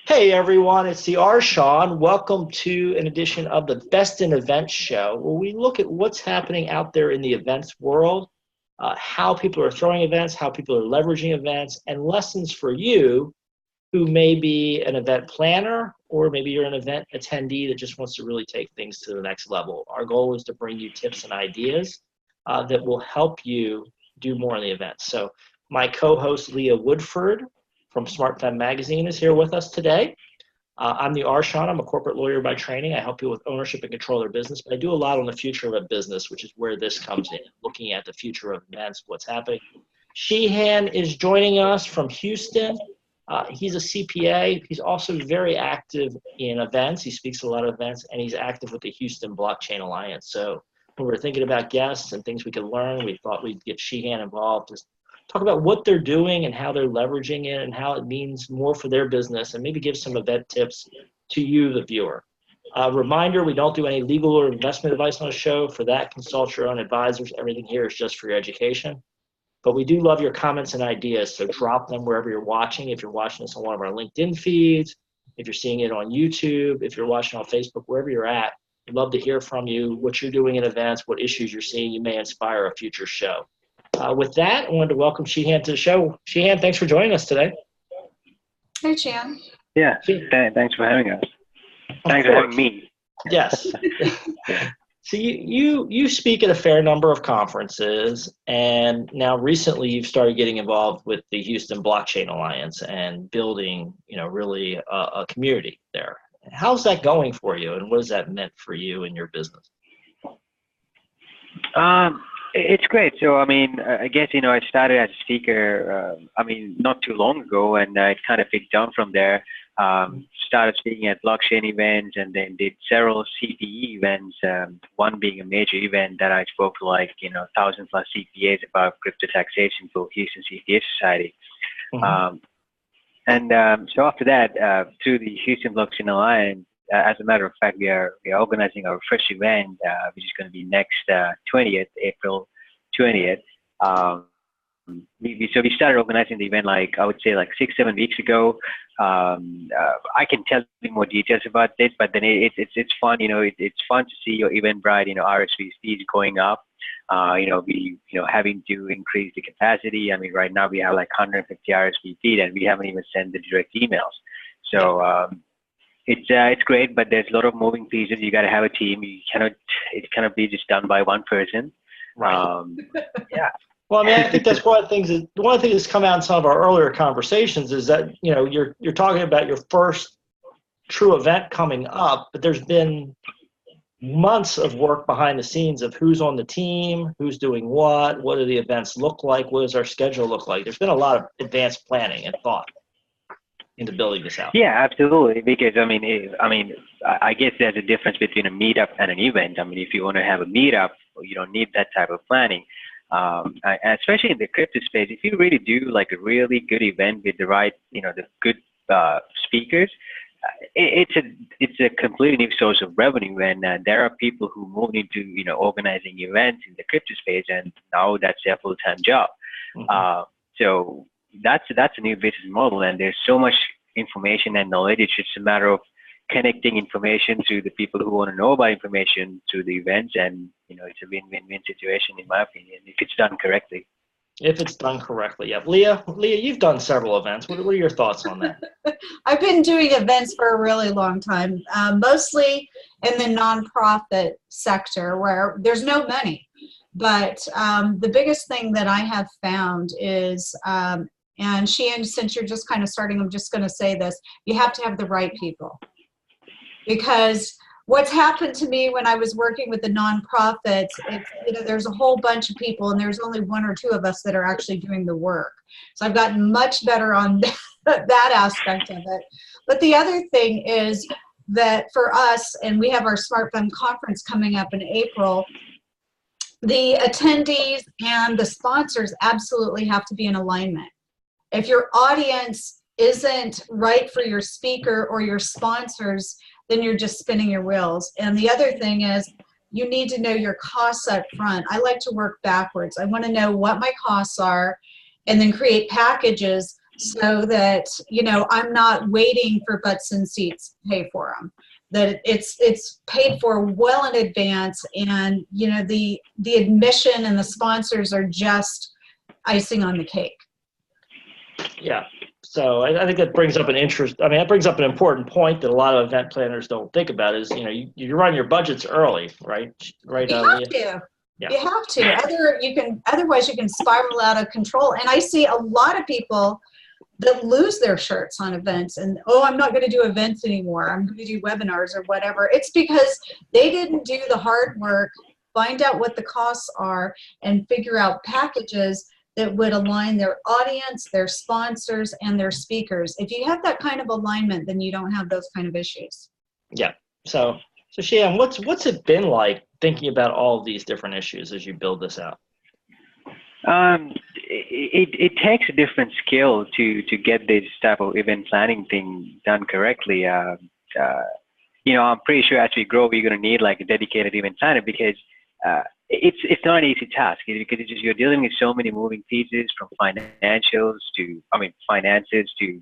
Hey everyone, it's the R Shawn. Welcome to an edition of the Best in Events show, where we look at what's happening out there in the events world, how people are throwing events, how people are leveraging events, and lessons for you who may be an event planner or maybe you're an event attendee that just wants to really take things to the next level. Our goal is to bring you tips and ideas that will help you do more in the event. So my co-host Leah Woodford from Smart Femme Magazine is here with us today. I'm the R. Shawn. I'm a corporate lawyer by training. I help people with ownership and control of their business, but I do a lot on the future of a business, which is where this comes in, looking at the future of events, what's happening. Shehan is joining us from Houston. He's a CPA. He's also very active in events. He speaks at a lot of events, and he's active with the Houston Blockchain Alliance. So when we were thinking about guests and things we could learn, we thought we'd get Shehan involved to talk about what they're doing and how they're leveraging it and how it means more for their business, and maybe give some event tips to you, the viewer. Reminder, we don't do any legal or investment advice on the show. For that, consult your own advisors. Everything here is just for your education. But we do love your comments and ideas, so drop them wherever you're watching. If you're watching this on one of our LinkedIn feeds, if you're seeing it on YouTube, if you're watching on Facebook, wherever you're at, we'd love to hear from you, what you're doing in events, what issues you're seeing. You may inspire a future show. With that, I wanted to welcome Shehan to the show. Shehan, thanks for joining us today. Hey, Chan. Yeah, thanks for having us. Thanks for having me. Yes. So you speak at a fair number of conferences, and now recently you've started getting involved with the Houston Blockchain Alliance and building, really a community there. How's that going for you, and what has that meant for you and your business? It's great. So, I guess, I started as a speaker, not too long ago, and it kind of picked down from there. Started speaking at blockchain events and then did several CPE events, one being a major event that I spoke to 1,000 plus CPAs about crypto taxation for Houston CPA Society. Mm-hmm. So after that, through the Houston Blockchain Alliance, as a matter of fact, we are organizing our first event, which is going to be next April 20th. We started organizing the event I would say 6-7 weeks ago. I can tell you more details about this, but then it's fun. It's fun to see your Eventbrite RSVPs going up. We having to increase the capacity. Right now we have 150 RSVPs, and we haven't even sent the direct emails. So it's great, but there's a lot of moving pieces. You got to have a team. It cannot be just done by one person. Right. Yeah. Well, I think that's one of the things that's come out in some of our earlier conversations is that, you're talking about your first true event coming up, but there's been months of work behind the scenes of who's on the team, who's doing what do the events look like, what does our schedule look like? There's been a lot of advanced planning and thought into building this out. Yeah, absolutely. Because I guess there's a difference between a meetup and an event. If you want to have a meetup, you don't need that type of planning. Especially in the crypto space, if you really do a really good event with the right, the good speakers, it's a completely new source of revenue. And there are people who moved into organizing events in the crypto space, and now that's their full-time job. Mm-hmm. So that's a new business model, and there's so much information and knowledge. It's just a matter of connecting information to the people who want to know about information through the events, and it's a win-win-win situation in my opinion if it's done correctly. If it's done correctly, yeah. Leah, you've done several events. What are your thoughts on that? I've been doing events for a really long time, mostly in the nonprofit sector where there's no money. But the biggest thing that I have found is, and Shehan, since you're just kind of starting, I'm just going to say this, you have to have the right people. Because what's happened to me when I was working with the nonprofits, there's a whole bunch of people and there's only one or two of us that are actually doing the work. So I've gotten much better on that aspect of it. But the other thing is that for us, and we have our Smart Femme conference coming up in April, the attendees and the sponsors absolutely have to be in alignment. If your audience isn't right for your speaker or your sponsors, then you're just spinning your wheels. And the other thing is you need to know your costs up front. I like to work backwards. I want to know what my costs are and then create packages so that, I'm not waiting for butts and seats to pay for them. That it's paid for well in advance, and the admission and the sponsors are just icing on the cake. Yeah. So I think that brings up that brings up an important point that a lot of event planners don't think about is, you run your budgets early, right? Right. You have to. Yeah. You have to. Otherwise you can spiral out of control. And I see a lot of people that lose their shirts on events and, I'm not going to do events anymore. I'm going to do webinars or whatever. It's because they didn't do the hard work, find out what the costs are, and figure out packages that would align their audience, their sponsors, and their speakers. If you have that kind of alignment, then you don't have those kind of issues. Yeah. So Shehan, what's it been like thinking about all of these different issues as you build this out? It takes a different skill to get this type of event planning thing done correctly. I'm pretty sure as we grow, we're going to need like a dedicated event planner because it's not an easy task because you're dealing with so many moving pieces from finances to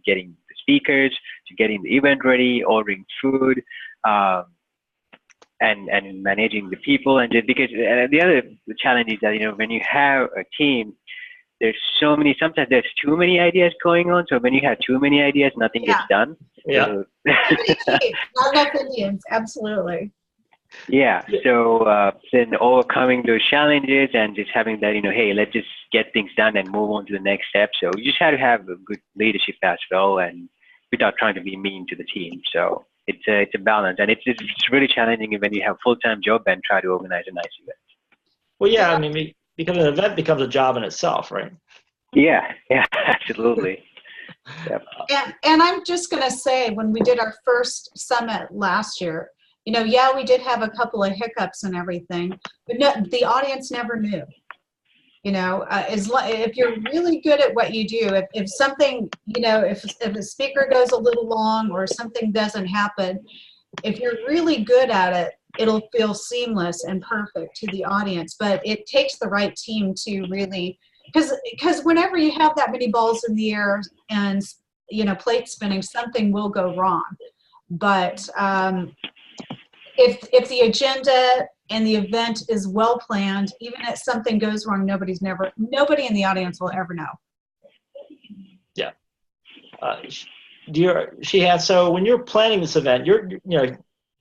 getting the speakers, to getting the event ready, ordering food, and managing the people. And just because the other challenge is that, when you have a team, there's sometimes there's too many ideas going on. So when you have too many ideas, nothing gets done. Yeah. So, not enough Indians, absolutely. Yeah. So then overcoming those challenges and just having that, hey, let's just get things done and move on to the next step. So you just have to have a good leadership as well, and without trying to be mean to the team. So it's a balance, and it's really challenging when you have a full-time job and try to organize a nice event. Well, yeah, because an event becomes a job in itself, right? Yeah, absolutely. Yep. And I'm just going to say, when we did our first summit last year, we did have a couple of hiccups and everything, but the audience never knew. If you're really good at what you do, if something, if a speaker goes a little long or something doesn't happen, if you're really good at it, it'll feel seamless and perfect to the audience. But it takes the right team to really, because whenever you have that many balls in the air and, plate spinning, something will go wrong. But if the agenda and the event is well planned, even if something goes wrong, nobody in the audience will ever know. Yeah. So when you're planning this event,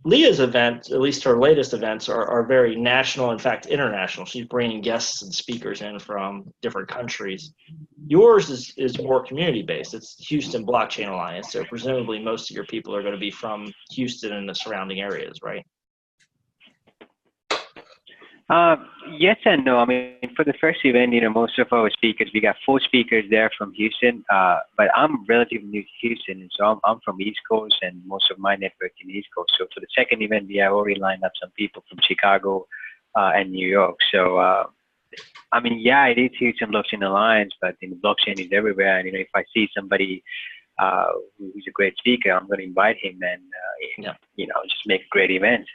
Leah's event, at least her latest events, are very national, in fact, international. She's bringing guests and speakers in from different countries. Yours is more community-based. It's Houston Blockchain Alliance, so presumably most of your people are going to be from Houston and the surrounding areas, right? Yes and no. For the first event, most of our speakers, we got 4 speakers there from Houston, but I'm relatively new to Houston, and so I'm from East Coast, and most of my network in East Coast. So for the second event, we have already lined up some people from Chicago and New York. So, it is Houston Blockchain Alliance, but blockchain is everywhere, and if I see somebody who's a great speaker, I'm going to invite him and just make a great event.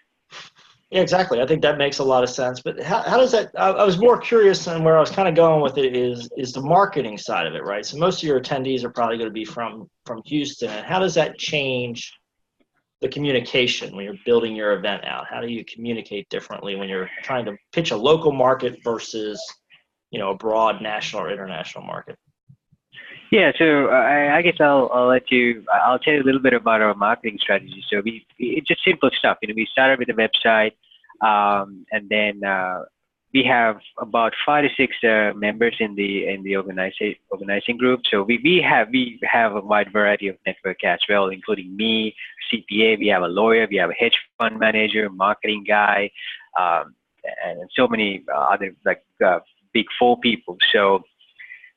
Yeah, exactly. I think that makes a lot of sense. But how does that? I was more curious, and where I was kind of going with it is the marketing side of it, right? So most of your attendees are probably going to be from Houston, and how does that change the communication when you're building your event out? How do you communicate differently when you're trying to pitch a local market versus a broad national or international market? Yeah, so I guess I'll tell you a little bit about our marketing strategy. So it's just simple stuff. We started with a website, and then we have about 5 to 6 members in the organizing group. So we have a wide variety of network as well, including me, CPA. We have a lawyer, we have a hedge fund manager, marketing guy, and so many other big 4 people. So.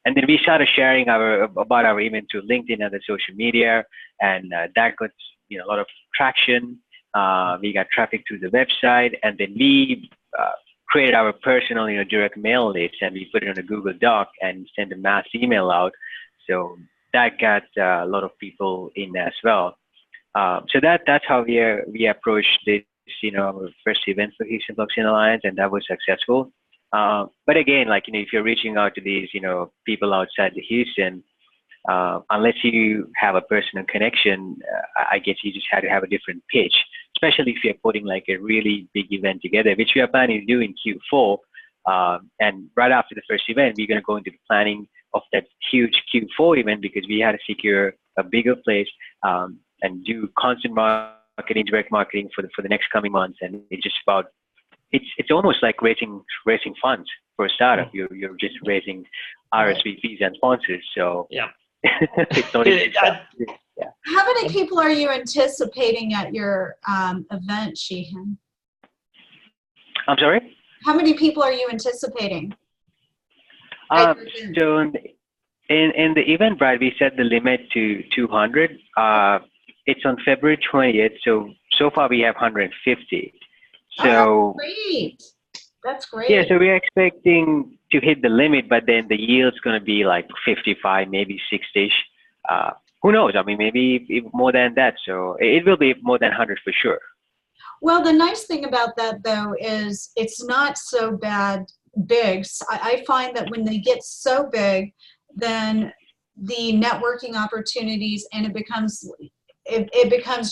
And then we started sharing about our event to LinkedIn and other social media, and that got a lot of traction. We got traffic through the website, and then we created our personal direct mail list, and we put it on a Google Doc and sent a mass email out. So that got a lot of people in as well. So that's how we approached this, our first event for Houston Blockchain Alliance, and that was successful. But again, if you're reaching out to these, people outside the Houston, unless you have a personal connection, I guess you just had to have a different pitch, especially if you're putting like a really big event together, which we are planning to do in Q4. And right after the first event, we're going to go into the planning of that huge Q4 event because we had to secure a bigger place and do constant marketing, direct marketing for the next coming months. And it's just about it's almost like raising funds for a startup. You're just raising RSVPs and sponsors. So yeah. It's not easy. Yeah. How many people are you anticipating at your event, Shehan? I'm sorry? How many people are you anticipating? So in the Eventbrite, we set the limit to 200. It's on February 20th. So far we have 150. So great. That's great. Yeah, so we're expecting to hit the limit, but then the yield's going to be like 55, maybe 60-ish. Who knows? I mean, maybe more than that. So it will be more than 100 for sure. Well, the nice thing about that, though, is it's not so big. I find that when they get so big, then the networking opportunities, and it becomes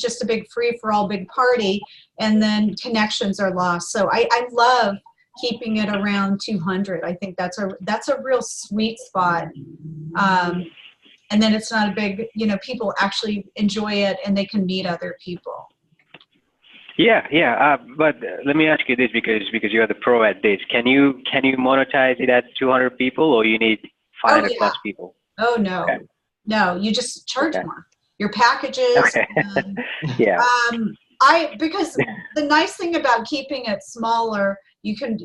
just a big free-for-all big party, and then connections are lost. So I love keeping it around 200. I think that's a real sweet spot. And then it's not a big, people actually enjoy it and they can meet other people. Yeah. But let me ask you this because you're the pro at this. Can you monetize it at 200 people, or you need 500 plus people? Oh no, okay. No, you just charge more. Your packages. Okay. Yeah. Because the nice thing about keeping it smaller, you can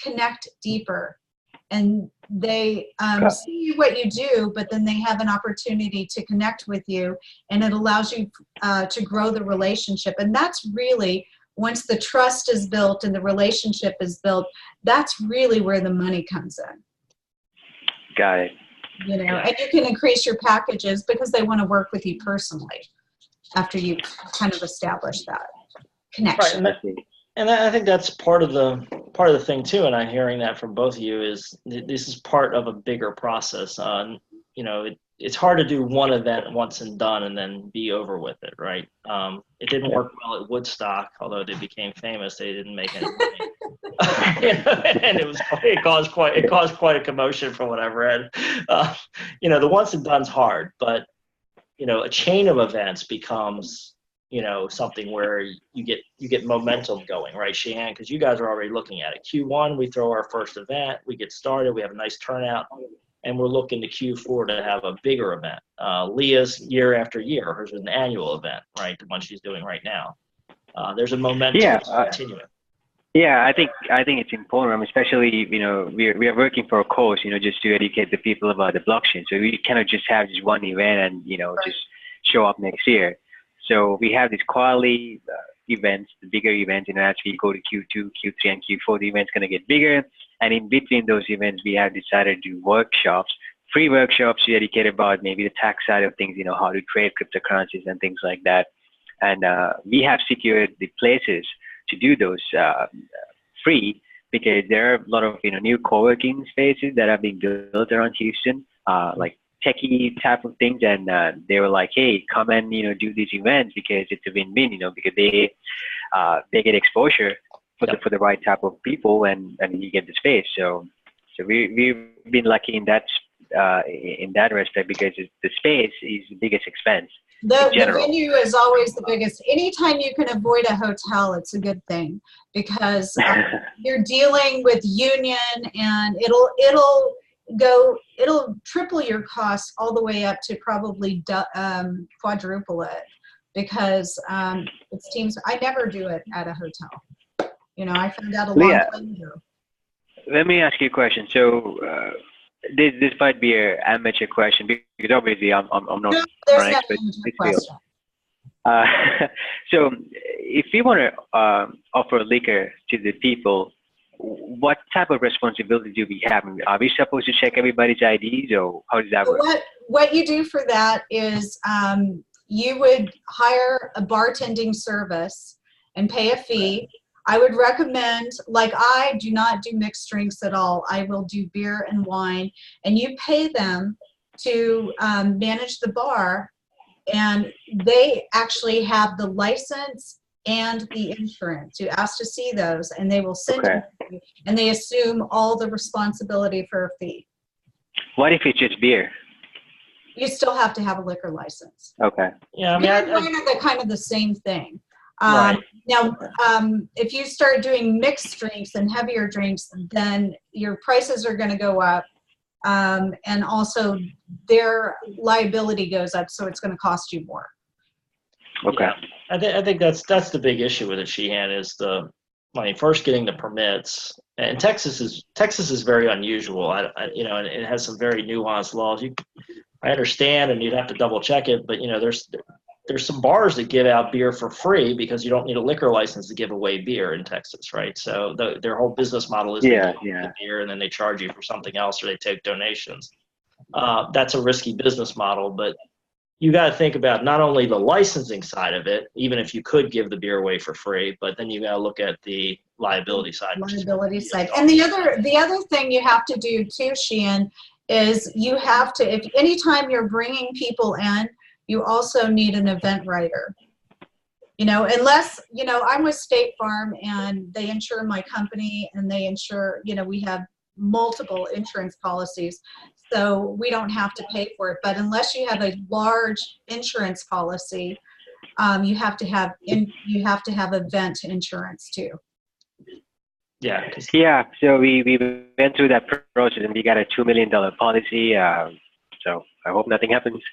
connect deeper, and they see what you do, but then they have an opportunity to connect with you, and it allows you to grow the relationship. And that's really, once the trust is built and the relationship is built, that's really where the money comes in. Got it. And you can increase your packages because they want to work with you personally after you kind of establish that connection. Right. And I think that's part of the thing too. And I'm hearing that from both of you is this is part of a bigger process. It's hard to do one event once and done and then be over with it, right? It didn't work well at Woodstock, although they became famous. They didn't make any money, and it caused quite a commotion from what I've read. The once and done's hard, but a chain of events becomes something where you get momentum going, right, Shehan? Because you guys are already looking at it. Q1, we throw our first event, we get started, we have a nice turnout, and we're looking to Q4 to have a bigger event. Leah's year after year, hers is an annual event, right? The one she's doing right now. There's a momentum continuing. Yeah, I think it's important, especially we are working for a cause, just to educate the people about the blockchain. So we cannot just have just one event and just show up next year. So we have these quarterly events, the bigger events, as we go to Q2, Q3, and Q4, the event's going to get bigger. And in between those events, we have decided to do workshops, free workshops to educate about maybe the tax side of things, how to trade cryptocurrencies and things like that. And we have secured the places to do those free because there are a lot of new co-working spaces that have been built around Houston, like techie type of things, and they were like, hey, come and do these events because it's a win-win, because they get exposure for the right type of people, and you get the space. So we've been lucky in that respect because the space is the biggest expense. The venue is always the biggest. Anytime you can avoid a hotel, it's a good thing because you're dealing with union, and it'll triple your costs all the way up to probably quadruple it because it seems I never do it at a hotel. I found out a long time ago. Let me ask you a question. So this might be an amateur question because obviously I'm not. No, there's an no amateur question. So if we want to offer liquor to the people, what type of responsibility do we have? Are we supposed to check everybody's IDs, or how does that work? What you do for that is you would hire a bartending service and pay a fee. I would recommend, I do not do mixed drinks at all. I will do beer and wine, and you pay them to manage the bar, and they actually have the license and the insurance. You ask to see those, and they will send them to you, and they assume all the responsibility for a fee. What if it's just beer? You still have to have a liquor license. Okay. Yeah, I mean, Beer and wine are kind of the same thing. Right. Now, if you start doing mixed drinks and heavier drinks, then your prices are going to go up, and also their liability goes up, so it's going to cost you more. Okay. Yeah. I think that's the big issue with it, Shehan, is first getting the permits. And Texas is very unusual. You know, and it has some very nuanced laws. I understand, and you'd have to double check it, but you know, there's some bars that give out beer for free because you don't need a liquor license to give away beer in Texas, right? So their whole business model is they give the beer and then they charge you for something else, or they take donations. That's a risky business model, but you got to think about not only the licensing side of it, even if you could give the beer away for free, but then you got to look at the liability side. And the other thing you have to do too, Shehan, is you have to, if anytime you're bringing people in, you also need an event writer. You know, unless, you know, I'm with State Farm and they insure my company, and they insure, you know, we have multiple insurance policies, so we don't have to pay for it. But unless you have a large insurance policy, you have to have event insurance too. Yeah. Yeah. So we went through that process, and we got a $2 million policy. So I hope nothing happens.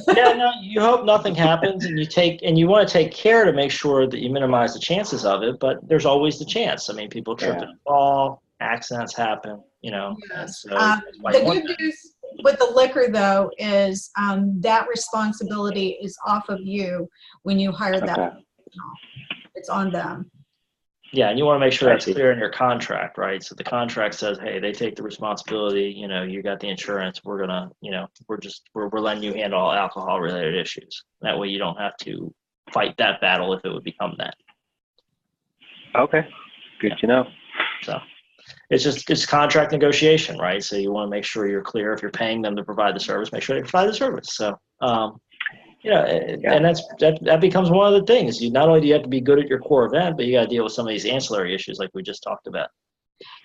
Yeah, no, you hope nothing happens, and you want to take care to make sure that you minimize the chances of it, but there's always the chance. I mean, people trip and fall, accidents happen, you know. Yes. So the good news with the liquor, though, is that responsibility is off of you when you hire that professional. It's on them. Yeah, and you want to make sure that's clear in your contract, right? So the contract says, hey, they take the responsibility. You know, you got the insurance. We're gonna, you know, we're letting you handle all alcohol-related issues. That way, you don't have to fight that battle if it would become that. Okay, good to know. So it's contract negotiation, right? So you want to make sure you're clear. If you're paying them to provide the service, make sure they provide the service. So. You know, and that becomes one of the things. You not only do you have to be good at your core event, but you got to deal with some of these ancillary issues like we just talked about.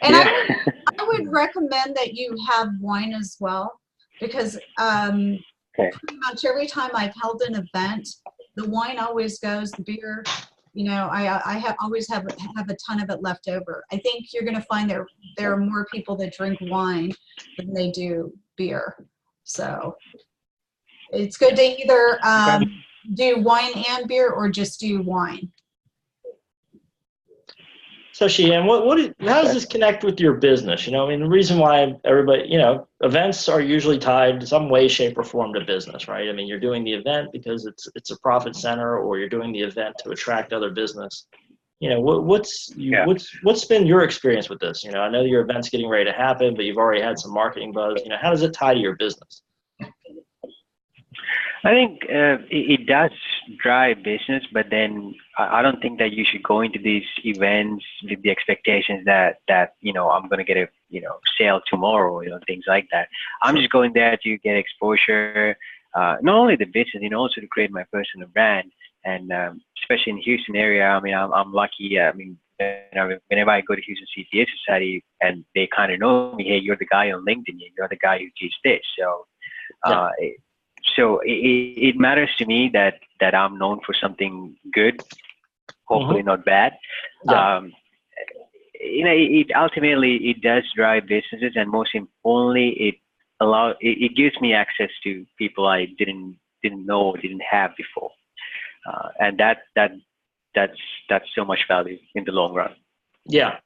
And I would recommend that you have wine as well, because pretty much every time I've held an event, the wine always goes. The beer, you know, I always have a ton of it left over. I think you're going to find there are more people that drink wine than they do beer. So it's good to either do wine and beer, or just do wine. So Shehan, how does this connect with your business? You know, I mean, the reason why everybody, you know, events are usually tied in some way, shape, or form to business, right? I mean, you're doing the event because it's a profit center, or you're doing the event to attract other business. You know, what's been your experience with this? You know, I know your event's getting ready to happen, but you've already had some marketing buzz. You know, how does it tie to your business? I think it does drive business, but then I don't think that you should go into these events with the expectations that you know, I'm going to get a, you know, sale tomorrow, you know, things like that. I'm just going there to get exposure, not only the business, you know, also to create my personal brand. And especially in Houston area, I mean, I'm lucky. I mean, you know, whenever I go to Houston CPA Society, and they kind of know me, hey, you're the guy on LinkedIn, you're the guy who teaches this. So. So it matters to me that I'm known for something good, hopefully not bad. Yeah. You know, it ultimately does drive businesses, and most importantly, it gives me access to people I didn't know or didn't have before, and that's so much value in the long run. Yeah.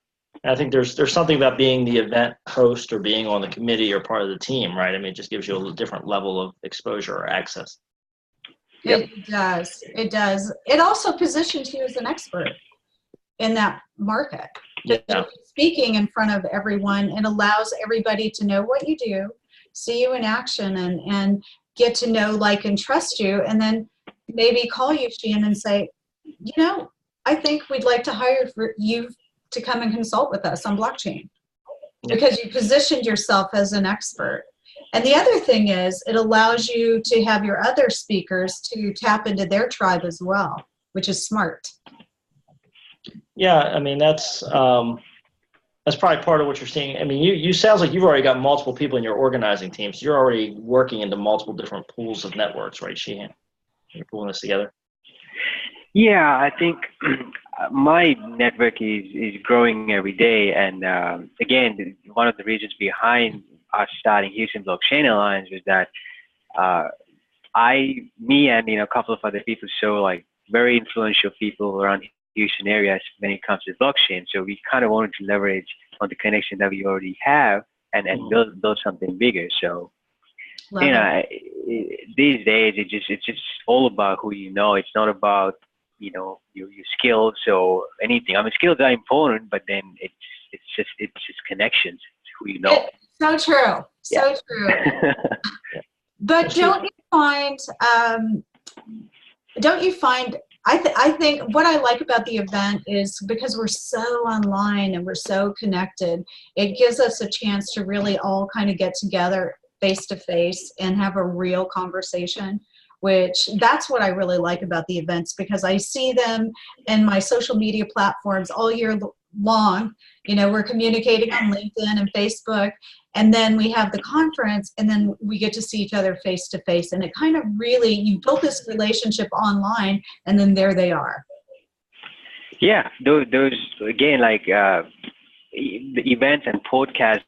I think there's something about being the event host or being on the committee or part of the team, right? I mean, it just gives you a different level of exposure or access. It does. It does. It also positions you as an expert in that market. Yeah. Speaking in front of everyone, and allows everybody to know what you do, see you in action, and get to know, like, and trust you, and then maybe call you, Shehan, and say, you know, I think we'd like to hire for you to come and consult with us on blockchain, because you positioned yourself as an expert. And the other thing is it allows you to have your other speakers to tap into their tribe as well, which is smart. Yeah, I mean, that's probably part of what you're seeing. I mean, you sounds like you've already got multiple people in your organizing team, so you're already working into multiple different pools of networks, right, Shehan? You're pulling this together. Yeah, I think my network is growing every day, and again, one of the reasons behind us starting Houston Blockchain Alliance was that me and a couple of other people, so like very influential people around Houston area when it comes to blockchain. So we kind of wanted to leverage on the connection that we already have and build something bigger. So these days it's just all about who you know. It's not about your skills or anything. I mean, skills are important, but then it's just connections. It's who you know. So true. So true. But don't you find I think what I like about the event is because we're so online and we're so connected, it gives us a chance to really all kind of get together face to face and have a real conversation, which that's what I really like about the events, because I see them in my social media platforms all year long. We're communicating on LinkedIn and Facebook, and then we have the conference, and then we get to see each other face to face, and it kind of really, you build this relationship online, and then there they are. Yeah, those again, like the events and podcasts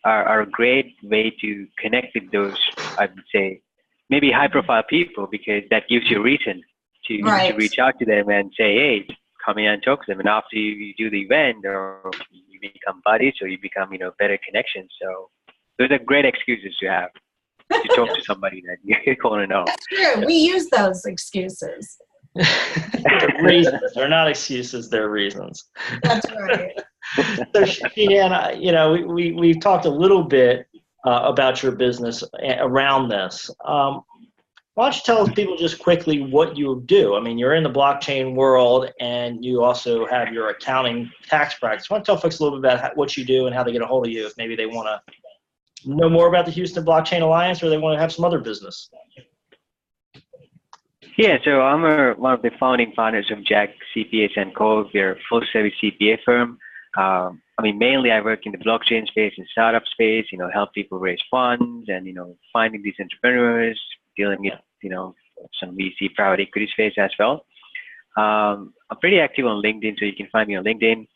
are a great way to connect with those, I would say, maybe high-profile people, because that gives you a reason to reach out to them and say, hey, come in and talk to them. And after you do the event, or you become buddies, or you become, better connections. So those are great excuses to have to talk to somebody that you want to know. That's true. We use those excuses. They're reasons. They're not excuses. They're reasons. That's right. So, Shehan, we've talked a little bit about your business around this. Why don't you tell people just quickly what you do? I mean, you're in the blockchain world, and you also have your accounting tax practice. Why don't you tell folks a little bit about what you do and how they get a hold of you if maybe they want to know more about the Houston Blockchain Alliance, or they want to have some other business? Yeah, so I'm one of the founding partners of Jack CPAs & Co. We're a full-service CPA firm. Mainly I work in the blockchain space and startup space, help people raise funds and, finding these entrepreneurs, dealing with, some VC private equity space as well. I'm pretty active on LinkedIn, so you can find me on LinkedIn.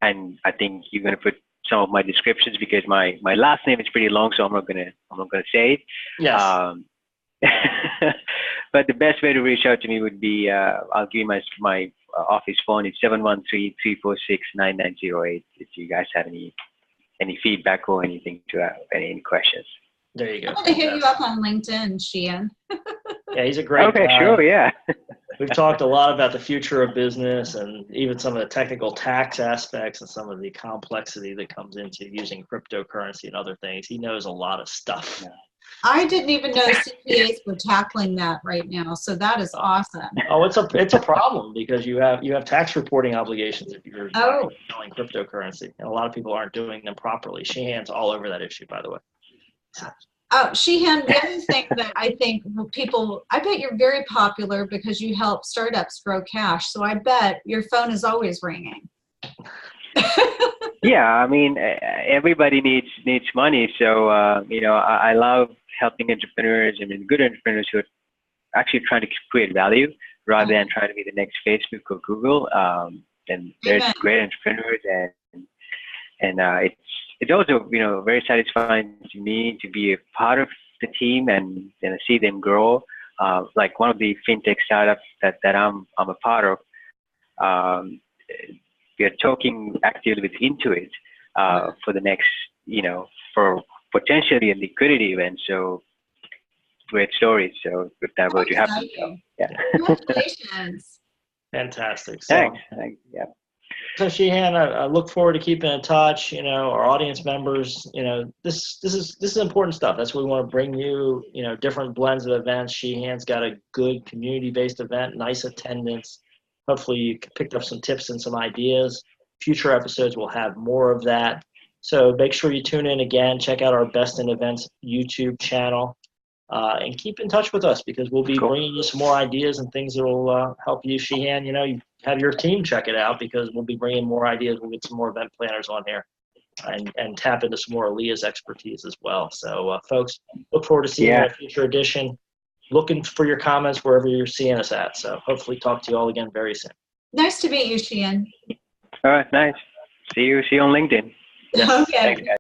And I think you're going to put some of my descriptions, because my last name is pretty long, so I'm not gonna say it. Yes. But the best way to reach out to me would be, I'll give you my office phone. It's 713-346-9908 if you guys have any feedback or anything any questions. There you go. I'm going to hit you up on LinkedIn, Shehan. Yeah, he's a great guy. Sure, yeah. We've talked a lot about the future of business and even some of the technical tax aspects and some of the complexity that comes into using cryptocurrency and other things. He knows a lot of stuff. Yeah. I didn't even know CPAs were tackling that right now, so that is awesome. Oh, it's a problem, because you have tax reporting obligations if you're selling cryptocurrency, and a lot of people aren't doing them properly. Shehan's all over that issue, by the way. Oh, Shehan, the other thing that I think I bet you're very popular because you help startups grow cash. So I bet your phone is always ringing. Yeah, I mean, everybody needs money. So, I love helping entrepreneurs. I mean, good entrepreneurs who are actually trying to create value rather than trying to be the next Facebook or Google. And there's great entrepreneurs, and it's also, very satisfying to me to be a part of the team and see them grow. Like one of the fintech startups that I'm a part of, we are talking actively with Intuit for the next, for potentially a liquidity event. So great stories. So if that were to happen, so yeah. Congratulations. Fantastic. Thanks. Yeah. So Shehan, I look forward to keeping in touch. Our audience members. This is important stuff. That's what we want to bring you. Different blends of events. Shehan's got a good community-based event, nice attendance. Hopefully, you picked up some tips and some ideas. Future episodes will have more of that. So make sure you tune in again. Check out our Best in Events YouTube channel. And keep in touch with us because we'll be bringing you some more ideas and things that will help you, Shehan. You know, you have your team check it out because we'll be bringing more ideas. We'll get some more event planners on here and tap into some more of Leah's expertise as well. So, folks, look forward to seeing you in a future edition. Looking for your comments wherever you're seeing us at. So hopefully talk to you all again very soon. Nice to meet you, Shehan. All right, nice. See you on LinkedIn. Yes. Okay. Thanks, guys.